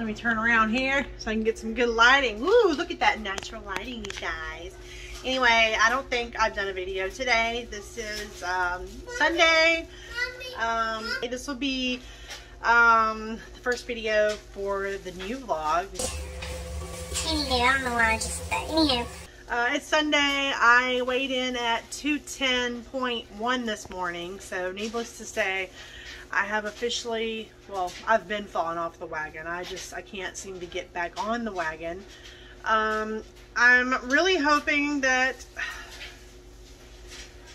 Let me turn around here so I can get some good lighting. Woo, look at that natural lighting, you guys. Anyway, I don't think I've done a video today. This is Sunday. This will be the first video for the new vlog. Anywho, I don't know why I just said that. Anywho. It's Sunday. I weighed in at 210.1 this morning. So needless to say, I have officially, well, I've been falling off the wagon. I can't seem to get back on the wagon. I'm really hoping that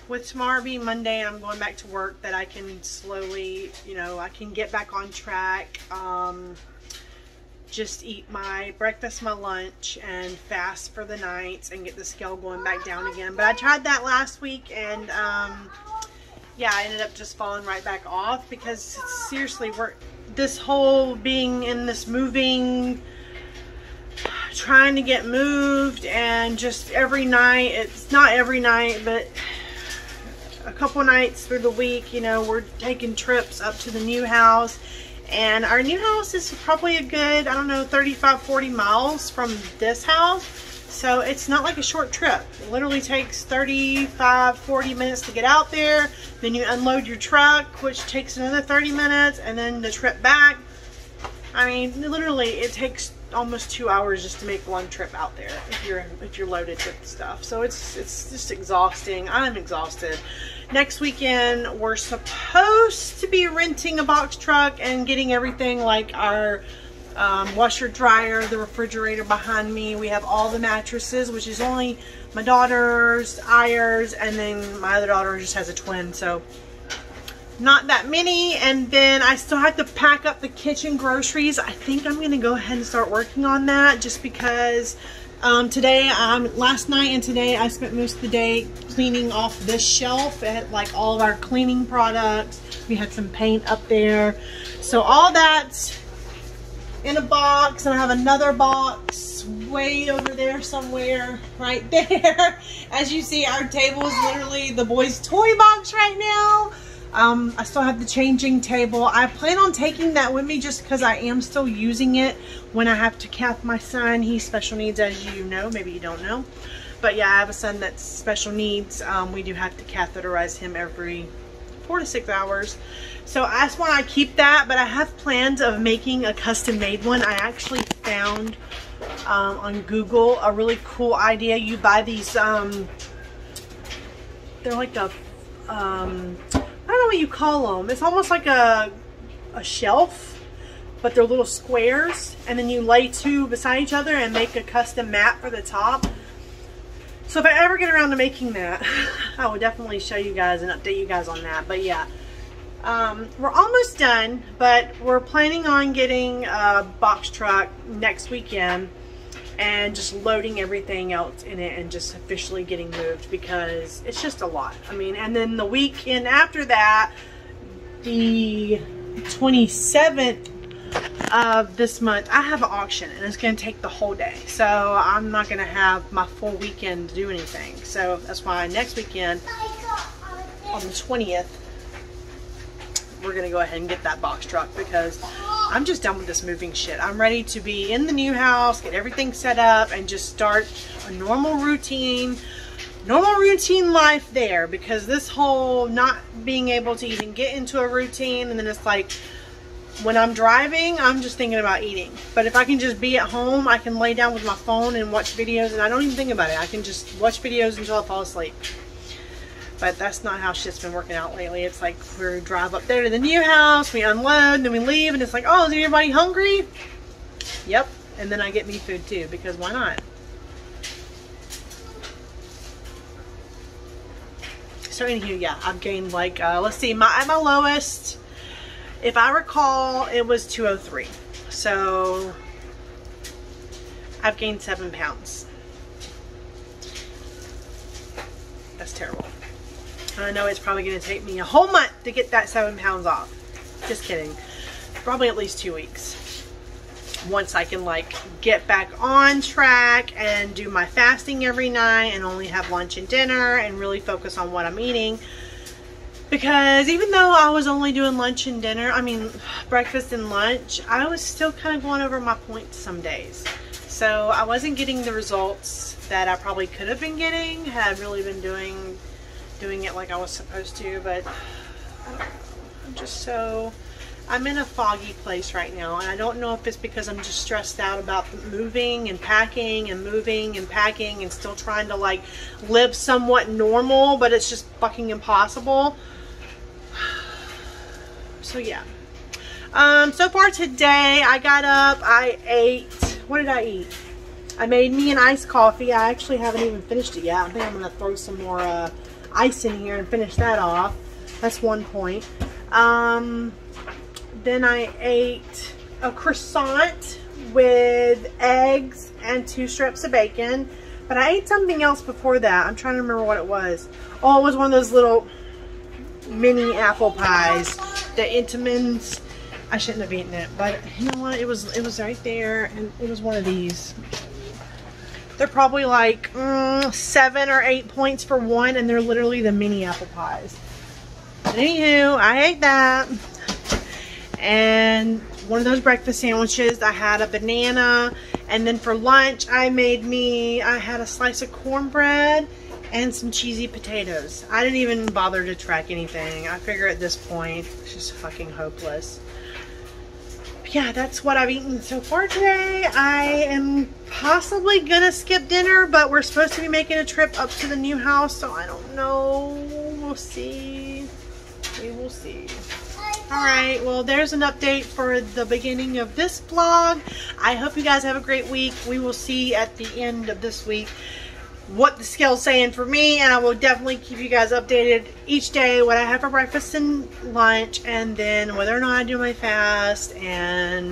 with tomorrow being Monday and I'm going back to work that I can slowly, I can get back on track. Just eat my breakfast, my lunch, and fast for the nights and get the scale going back down again. But I tried that last week and yeah, I ended up just falling right back off because seriously, this whole being in this moving, trying to get moved, and just every night, it's not every night, but a couple nights through the week, we're taking trips up to the new house. And our new house is probably a good, I don't know, 35-40 miles from this house. So it's not like a short trip. It literally takes 35-40 minutes to get out there. Then you unload your truck, which takes another 30 minutes. And then the trip back. I mean, literally, it takes almost 2 hours just to make one trip out there if you're loaded with stuff. So it's just exhausting. I'm exhausted. Next weekend we're supposed to be renting a box truck and getting everything like our washer dryer, the refrigerator behind me. We have all the mattresses, which is only my daughter's, Ayers, and then my other daughter just has a twin, so not that many. And then I still have to pack up the kitchen groceries. I think I'm gonna go ahead and start working on that just because last night and today I spent most of the day cleaning off this shelf. It had like all of our cleaning products. We had some paint up there. So all that's in a box, and I have another box way over there somewhere right there. As you see, our table is literally the boys' toy box right now. I still have the changing table. I plan on taking that with me just because I am still using it when I have to cath my son. He's special needs, as you know. Maybe you don't know. But yeah, I have a son that's special needs. We do have to catheterize him every 4 to 6 hours. So I just want to keep that, but I have plans of making a custom made one. I actually found on Google a really cool idea. You buy these, they're like a, I don't know what you call them. It's almost like a shelf, but they're little squares, and then you lay two beside each other and make a custom mat for the top. So if I ever get around to making that, I will definitely show you guys and update you guys on that. But yeah, we're almost done, but we're planning on getting a box truck next weekend and just loading everything else in it and just officially getting moved because it's just a lot. I mean, and then the weekend after that, the 27th of this month, I have an auction and it's going to take the whole day. So I'm not going to have my full weekend to do anything. So that's why next weekend on the 20th, we're going to go ahead and get that box truck because I'm just done with this moving shit. I'm ready to be in the new house, get everything set up, and just start a normal routine life there, because this whole not being able to even get into a routine, and then it's like when I'm driving, I'm just thinking about eating. But if I can just be at home, I can lay down with my phone and watch videos, and I don't even think about it. I can just watch videos until I fall asleep. But that's not how shit's been working out lately. It's like we drive up there to the new house, we unload, then we leave, and it's like, oh, is everybody hungry? Yep. And then I get me food too, because why not? So anywho, yeah, I've gained like, let's see, at my lowest, if I recall, it was 203. So I've gained 7 pounds. That's terrible. I know it's probably going to take me a whole month to get that 7 pounds off. Just kidding. Probably at least 2 weeks. Once I can like get back on track and do my fasting every night and only have lunch and dinner and really focus on what I'm eating. Because even though I was only doing breakfast and lunch, I was still kind of going over my points some days. So I wasn't getting the results that I probably could have been getting had I really been doing it like I was supposed to. But I don't know. I'm in a foggy place right now, and I don't know if it's because I'm just stressed out about moving and packing and moving and packing and still trying to like live somewhat normal, but it's just fucking impossible. So yeah. So far today, I got up, I ate, what did I eat? I made me an iced coffee. I actually haven't even finished it yet. I think I'm going to throw some more ice in here and finish that off. That's one point. Then I ate a croissant with eggs and 2 strips of bacon. But I ate something else before that. I'm trying to remember what it was. Oh, it was one of those little mini apple pies. The Entenmann's. I shouldn't have eaten it, but you know what? It was right there, and it was one of these. They're probably like 7 or 8 points for one, and they're literally the mini apple pies. But anywho, I ate that. And one of those breakfast sandwiches, I had a banana, and then for lunch I had a slice of cornbread and some cheesy potatoes. I didn't even bother to track anything. I figure at this point it's just fucking hopeless. But yeah, that's what I've eaten so far today. I am possibly gonna skip dinner, but we're supposed to be making a trip up to the new house, so I don't know. We'll see. We will see. Alright, well there's an update for the beginning of this vlog. I hope you guys have a great week. We will see at the end of this week what the scale's saying for me, and I will definitely keep you guys updated each day what I have for breakfast and lunch, and then whether or not I do my fast, and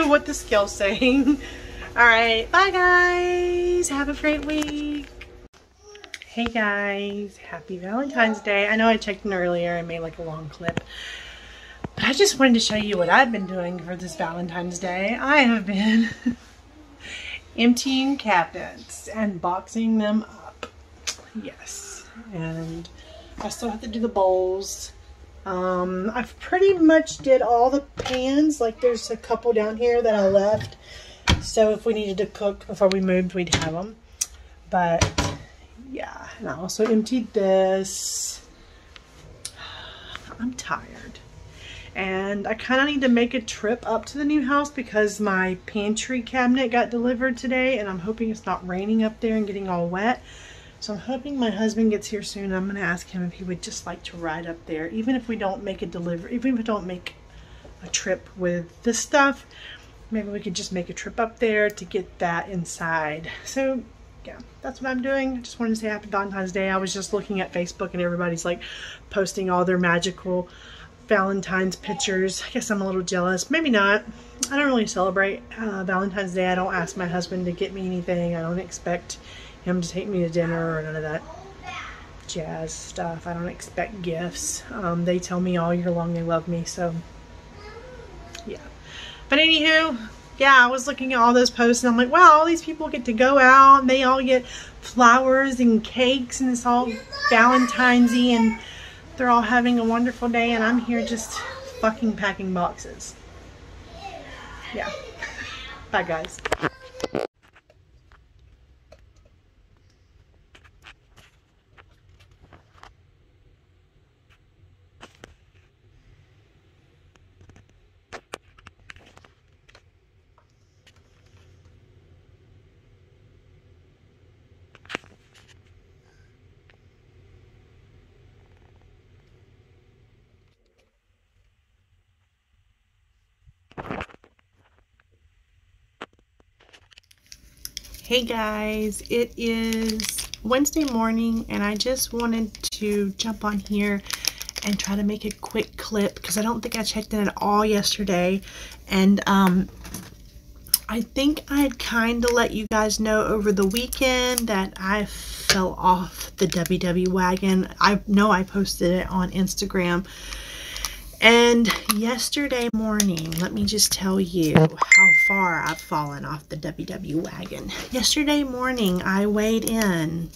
what the scale's saying. Alright, bye guys. Have a great week. Hey guys, happy Valentine's Day. I know I checked in earlier and made like a long clip, but I just wanted to show you what I've been doing for this Valentine's Day. I have been emptying cabinets and boxing them up. Yes, and I still have to do the bowls. I've pretty much did all the pans. Like there's a couple down here that I left, so if we needed to cook before we moved, we'd have them. But yeah, and I also emptied this. I'm tired. And I kind of need to make a trip up to the new house because my pantry cabinet got delivered today, and I'm hoping it's not raining up there and getting all wet. So I'm hoping my husband gets here soon. I'm going to ask him if he would just like to ride up there. Even if we don't make a delivery, even if we don't make a trip with this stuff, maybe we could just make a trip up there to get that inside. So yeah, that's what I'm doing. I just wanted to say happy Valentine's Day. I was just looking at Facebook and everybody's like posting all their magical Valentine's pictures. I guess I'm a little jealous. Maybe not. I don't really celebrate Valentine's Day. I don't ask my husband to get me anything. I don't expect him to take me to dinner or none of that jazz stuff. I don't expect gifts. They tell me all year long they love me, so yeah. But anywho, yeah, I was looking at all those posts and I'm like, wow, all these people get to go out and they all get flowers and cakes and it's all Valentine's-y and they're all having a wonderful day, and I'm here just fucking packing boxes. Yeah. Bye guys. Hey guys, it is Wednesday morning and I just wanted to jump on here and try to make a quick clip because I don't think I checked in at all yesterday, and I think I'd kind of let you guys know over the weekend that I fell off the WW Wagon. I know I posted it on Instagram. And yesterday morning, let me just tell you how far I've fallen off the WW Wagon. Yesterday morning, I weighed in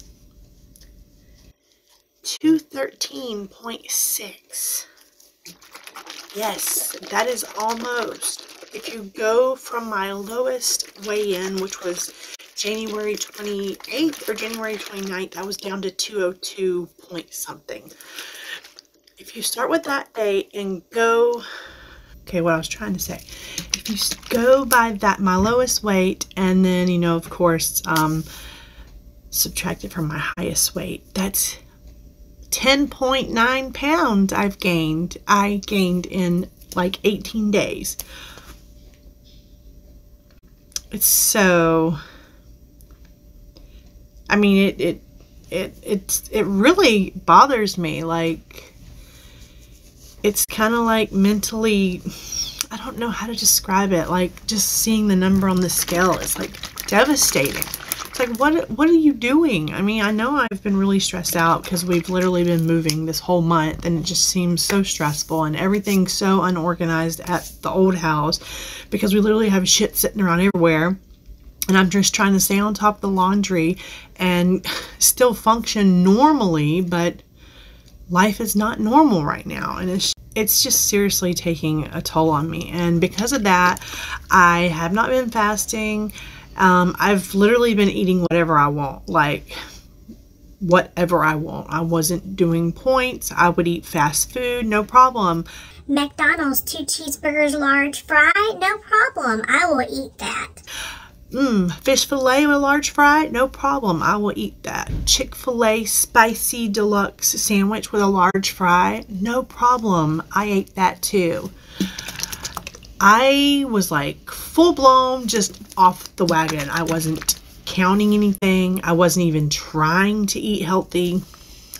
213.6. Yes, that is almost. If you go from my lowest weigh-in, which was January 28th or January 29th, I was down to 202 point something. If you start with that date and go, okay, what I was trying to say, if you go by that, my lowest weight, and then, you know, of course, subtract it from my highest weight, that's 10.9 pounds I've gained. I gained in like 18 days. It's so, I mean, it really bothers me. Like, it's kind of like mentally, I don't know how to describe it. Like, just seeing the number on the scale is like devastating. It's like, what are you doing? I mean, I know I've been really stressed out because we've literally been moving this whole month, and it just seems so stressful and everything's so unorganized at the old house because we literally have shit sitting around everywhere. And I'm just trying to stay on top of the laundry and still function normally, but life is not normal right now. And it's just seriously taking a toll on me. And because of that, I have not been fasting. I've literally been eating whatever I want, like whatever I want. I wasn't doing points. I would eat fast food, no problem. McDonald's 2 cheeseburgers, large fry, no problem. I will eat that. Fish fillet with a large fry, no problem. I will eat that. Chick-fil-A spicy deluxe sandwich with a large fry, no problem. I ate that too. I was like full blown just off the wagon. I wasn't counting anything. I wasn't even trying to eat healthy.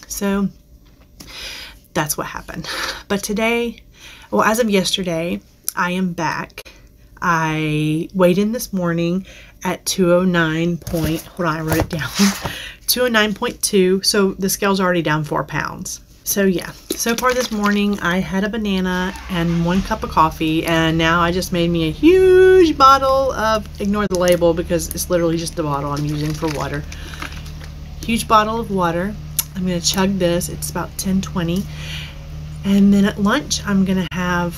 So that's what happened. But today, well, as of yesterday, I am back. I weighed in this morning at 209 point, hold on, I wrote it down, 209.2, so the scale's already down 4 pounds. So yeah, so far this morning I had a banana and 1 cup of coffee, and now I just made me a huge bottle of, ignore the label because it's literally just the bottle I'm using for water. Huge bottle of water. I'm going to chug this, it's about 10:20, and then at lunch I'm going to have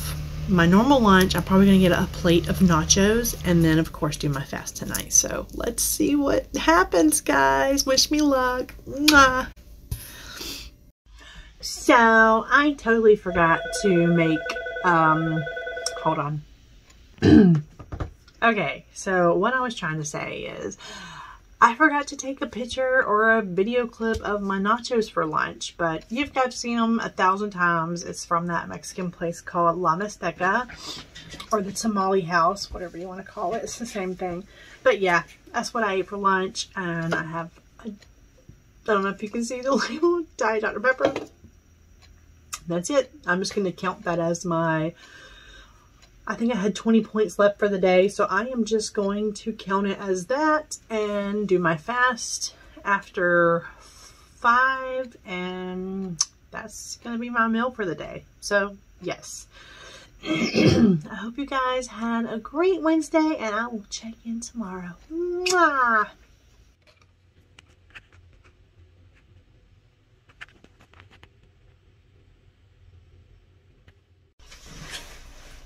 my normal lunch. I'm probably going to get a plate of nachos and then of course do my fast tonight. So let's see what happens, guys. Wish me luck. Mwah. So I totally forgot to make, hold on. Okay, so what I was trying to say is I forgot to take a picture or a video clip of my nachos for lunch, but you've guys seen them 1,000 times. It's from that Mexican place called La Mixteca, or the Tamale House, whatever you want to call it. It's the same thing. But yeah, that's what I ate for lunch, and I have, I don't know if you can see the label, Diet Dr. Pepper. That's it. I'm just going to count that as my, I think I had 20 points left for the day, so I am just going to count it as that and do my fast after 5, and that's going to be my meal for the day. So, yes. I hope you guys had a great Wednesday, and I will check in tomorrow. Mwah!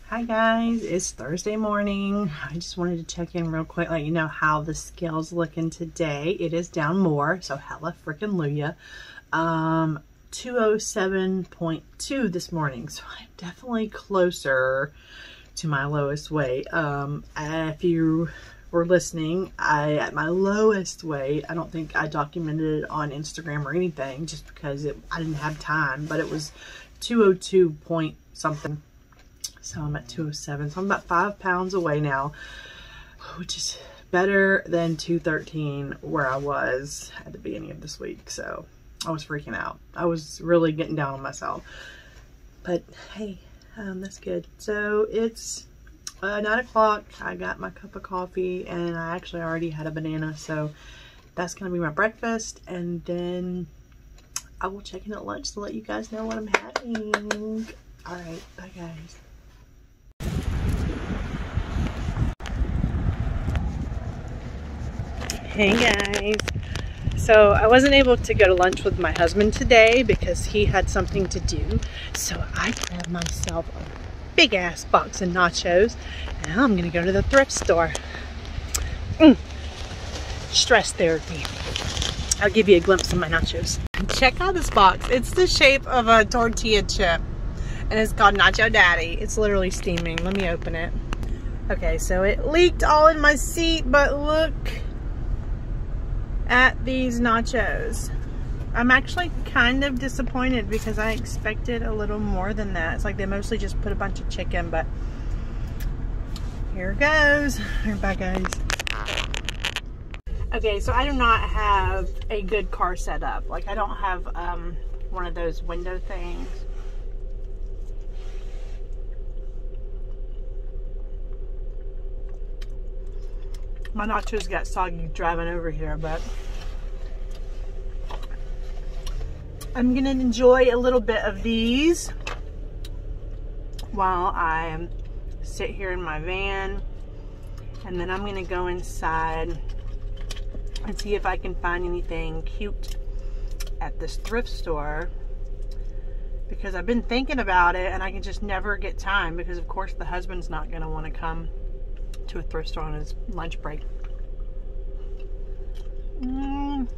Hi guys, it's Thursday morning. I just wanted to check in real quick, let you know how the scale's looking today. It is down more, so hella frickin' luya. 207.2 this morning, so I'm definitely closer to my lowest weight. If you were listening, at my lowest weight, I don't think I documented it on Instagram or anything just because I didn't have time, but it was 202 point something. So I'm at 207, so I'm about 5 pounds away now, which is better than 213 where I was at the beginning of this week. So I was freaking out. I was really getting down on myself, but hey, that's good. So it's 9 o'clock. I got my cup of coffee, and I actually already had a banana, so that's gonna be my breakfast, and then I will check in at lunch to let you guys know what I'm having. All right, bye guys. Hey guys, So I wasn't able to go to lunch with my husband today because he had something to do. So I grabbed myself a big ass box of nachos and I'm gonna go to the thrift store. Stress therapy. I'll give you a glimpse of my nachos. Check out this box. It's the shape of a tortilla chip and it's called Nacho Daddy. It's literally steaming. Let me open it. Okay, so it leaked all in my seat, but look at these nachos. I'm actually kind of disappointed because I expected a little more than that. It's like they mostly just put a bunch of chicken, but here it goes. Bye guys. Okay, so I do not have a good car setup. Like I don't have one of those window things. My nachos got soggy driving over here, but I'm gonna enjoy a little bit of these while I sit here in my van, and then I'm gonna go inside and see if I can find anything cute at this thrift store, because I've been thinking about it and I can just never get time because of course the husband's not gonna want to come to a thrift store on his lunch break. You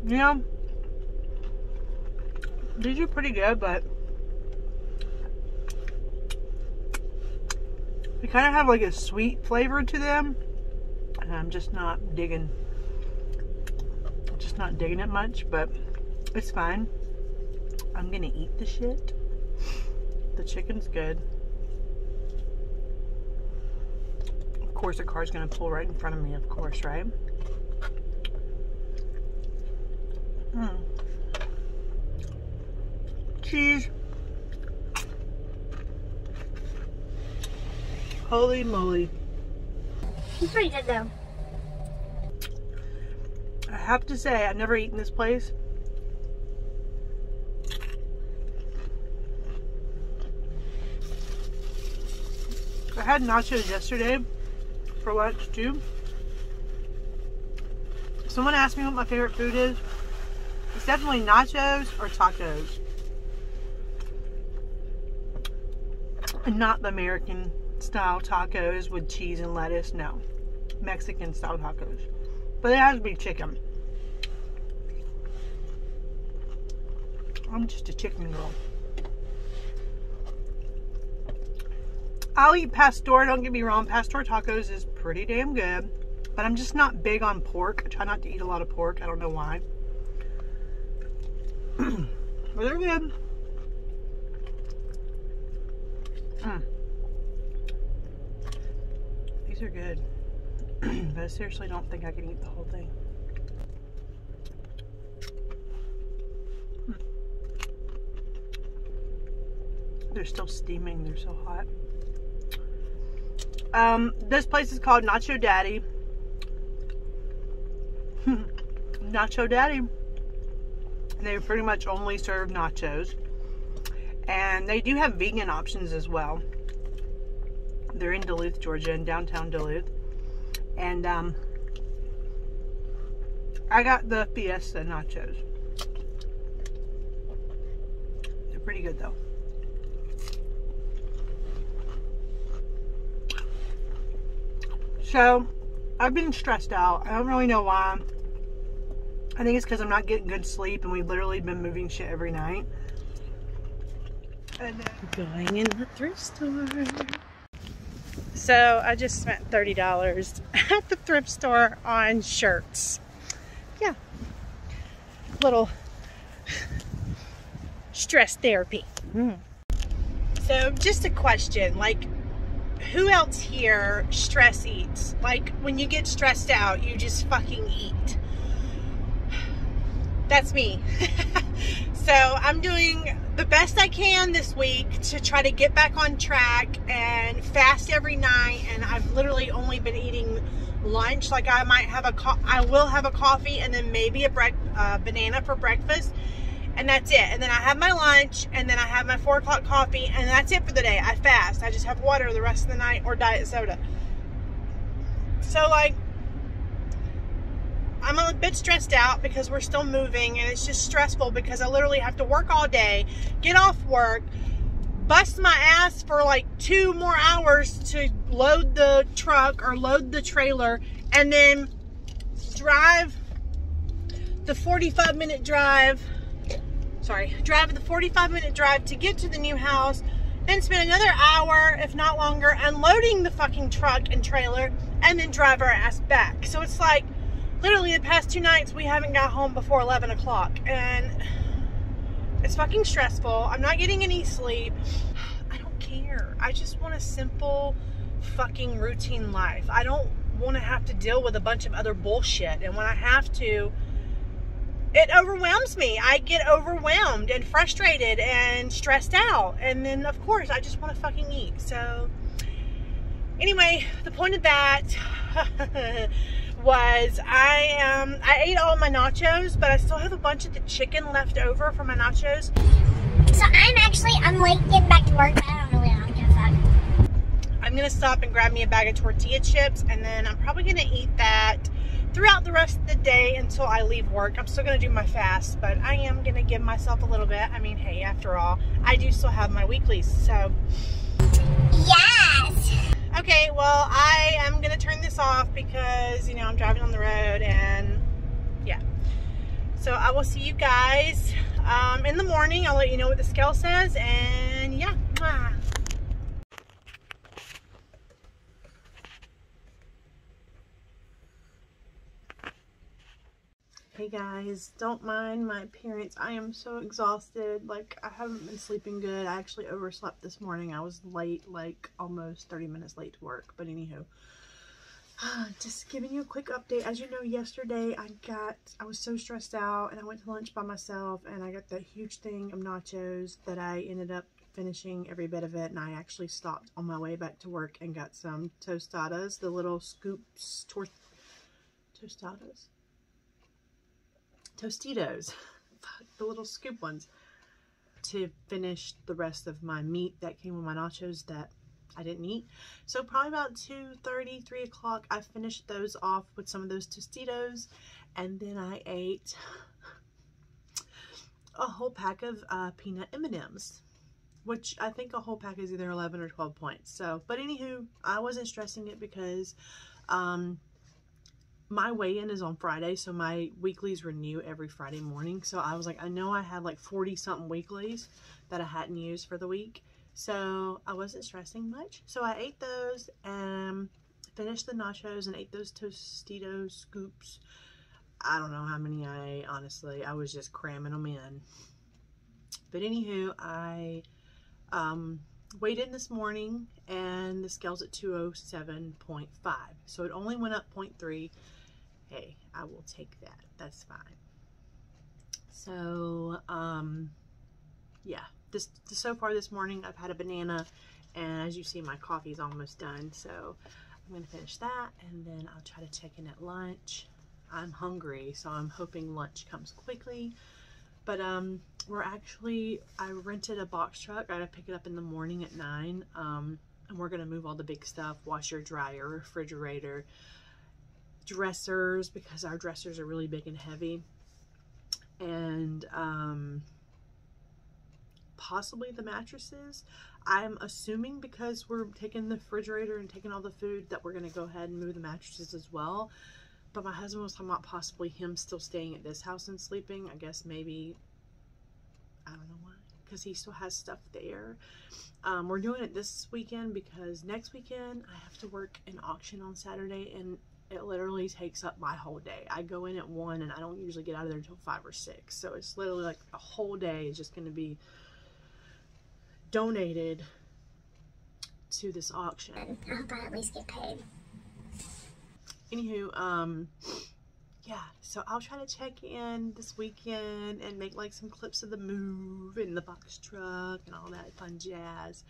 know, these are pretty good, but they kind of have like a sweet flavor to them, and I'm just not digging it much, but it's fine. I'm gonna eat the shit. The chicken's good. Of course the car's gonna pull right in front of me, of course, right? Cheese. Holy moly. It's pretty good though. I have to say, I've never eaten this place. I had nachos yesterday for lunch too. Someone asked me what my favorite food is. It's definitely nachos or tacos. And not the American style tacos with cheese and lettuce. No. Mexican style tacos. But it has to be chicken. I'm just a chicken girl. I'll eat pastor, don't get me wrong. Pastor tacos is pretty damn good. But I'm just not big on pork. I try not to eat a lot of pork. I don't know why. But they're good. These are good. But I seriously don't think I can eat the whole thing. They're still steaming. They're so hot. This place is called Nacho Daddy. Nacho Daddy. They pretty much only serve nachos. And they do have vegan options as well. They're in Duluth, Georgia, in downtown Duluth. And I got the Fiesta nachos. They're pretty good though. So, I've been stressed out. I don't really know why. I think it's because I'm not getting good sleep and we've literally been moving shit every night. And then going in the thrift store. So, I just spent $30 at the thrift store on shirts. Yeah. Little stress therapy. So, just a question. Like, who else here stress eats? Like, when you get stressed out, you just fucking eat. That's me. So I'm doing the best I can this week to try to get back on track and fast every night. And I've literally only been eating lunch. Like I might have I will have a coffee and then maybe a banana for breakfast. And that's it. And then I have my lunch and then I have my 4 o'clock coffee and that's it for the day. I fast. I just have water the rest of the night or diet soda. So like, I'm a bit stressed out because we're still moving, and it's just stressful because I literally have to work all day, get off work, bust my ass for like 2 more hours to load the truck or load the trailer, and then drive the 45-minute drive. Drive the 45-minute drive to get to the new house, then spend another hour, if not longer, unloading the fucking truck and trailer, and then drive our ass back. So it's like, literally the past 2 nights, we haven't got home before 11 o'clock, and it's fucking stressful. I'm not getting any sleep. I don't care. I just want a simple fucking routine life. I don't want to have to deal with a bunch of other bullshit, and when I have to, it overwhelms me. I get overwhelmed and frustrated and stressed out. And then, of course, I just want to fucking eat. So, anyway, the point of that was I ate all my nachos, but I still have a bunch of the chicken left over from my nachos. So I'm late getting back to work, but I don't really know what to fuck. I'm going to stop and grab me a bag of tortilla chips, and then I'm probably going to eat that throughout the rest of the day until I leave work. I'm still going to do my fast, but I am going to give myself a little bit. I mean, hey, after all, I do still have my weeklies, so. Yes! Okay, well, I am going to turn this off because, you know, I'm driving on the road, and yeah. So I will see you guys in the morning. I'll let you know what the scale says, and yeah. Mwah. Hey guys, don't mind my appearance. I am so exhausted. Like, I haven't been sleeping good. I actually overslept this morning. I was late, like almost 30 minutes late to work. But anywho, just giving you a quick update. As you know, yesterday I was so stressed out, and I went to lunch by myself, and I got that huge thing of nachos that I ended up finishing every bit of it. And I actually stopped on my way back to work and got some tostadas, the little scoops, Tostitos, the little scoop ones, to finish the rest of my meat that came with my nachos that I didn't eat. So probably about 2:30, 3 o'clock, I finished those off with some of those Tostitos, and then I ate a whole pack of peanut M&Ms, which I think a whole pack is either 11 or 12 points. So, but anywho, I wasn't stressing it because my weigh-in is on Friday, so my weeklies renew every Friday morning. So I was like, I know I had like 40-something weeklies that I hadn't used for the week, so I wasn't stressing much. So I ate those and finished the nachos and ate those Tostitos scoops. I don't know how many I ate, honestly. I was just cramming them in. But anywho, I weighed in this morning, and the scale's at 207.5. So it only went up 0.3. Hey, I will take that. That's fine. So, yeah. So far this morning, I've had a banana, and as you see, my coffee's almost done. So I'm going to finish that, and then I'll try to check in at lunch. I'm hungry, so I'm hoping lunch comes quickly. But I rented a box truck. I gotta pick it up in the morning at 9. And we're gonna move all the big stuff: washer, dryer, refrigerator, dressers, because our dressers are really big and heavy, and possibly the mattresses. I'm assuming because we're taking the refrigerator and taking all the food that we're gonna go ahead and move the mattresses as well. But my husband was talking about possibly him still staying at this house and sleeping. I guess maybe, I don't know why, because he still has stuff there. We're doing it this weekend because next weekend I have to work an auction on Saturday, and it literally takes up my whole day. I go in at 1 and I don't usually get out of there until 5 or 6. So it's literally like a whole day is just going to be donated to this auction. I hope I at least get paid. Anywho, yeah, so I'll try to check in this weekend and make like some clips of the move and the box truck and all that fun jazz.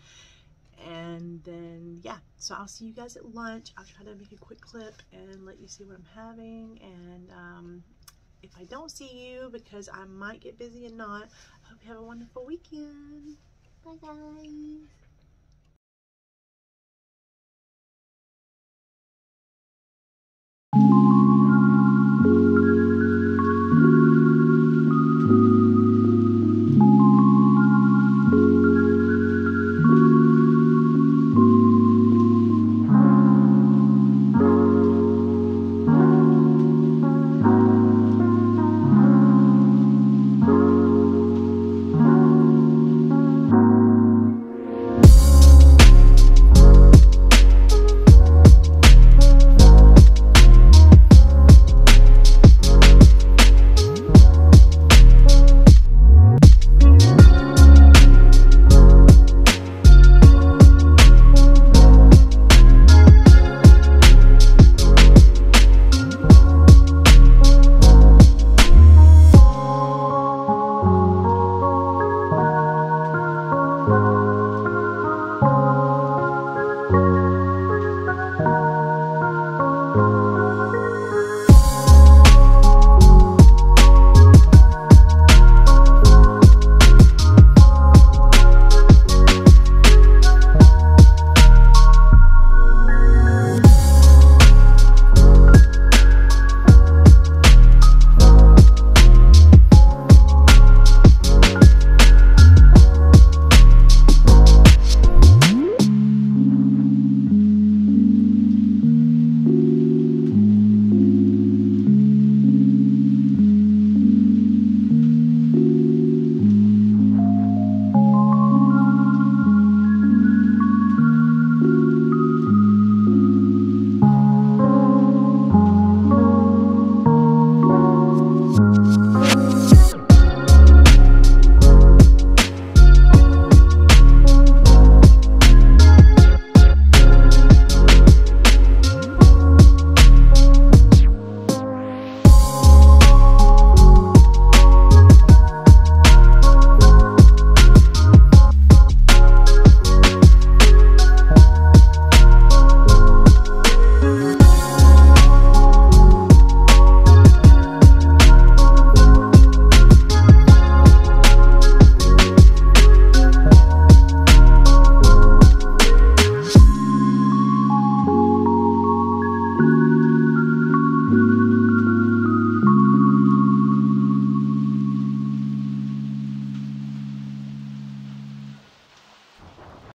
And then, yeah, so I'll see you guys at lunch. I'll try to make a quick clip and let you see what I'm having. And if I don't see you, because I might get busy and not, I hope you have a wonderful weekend. Bye, guys.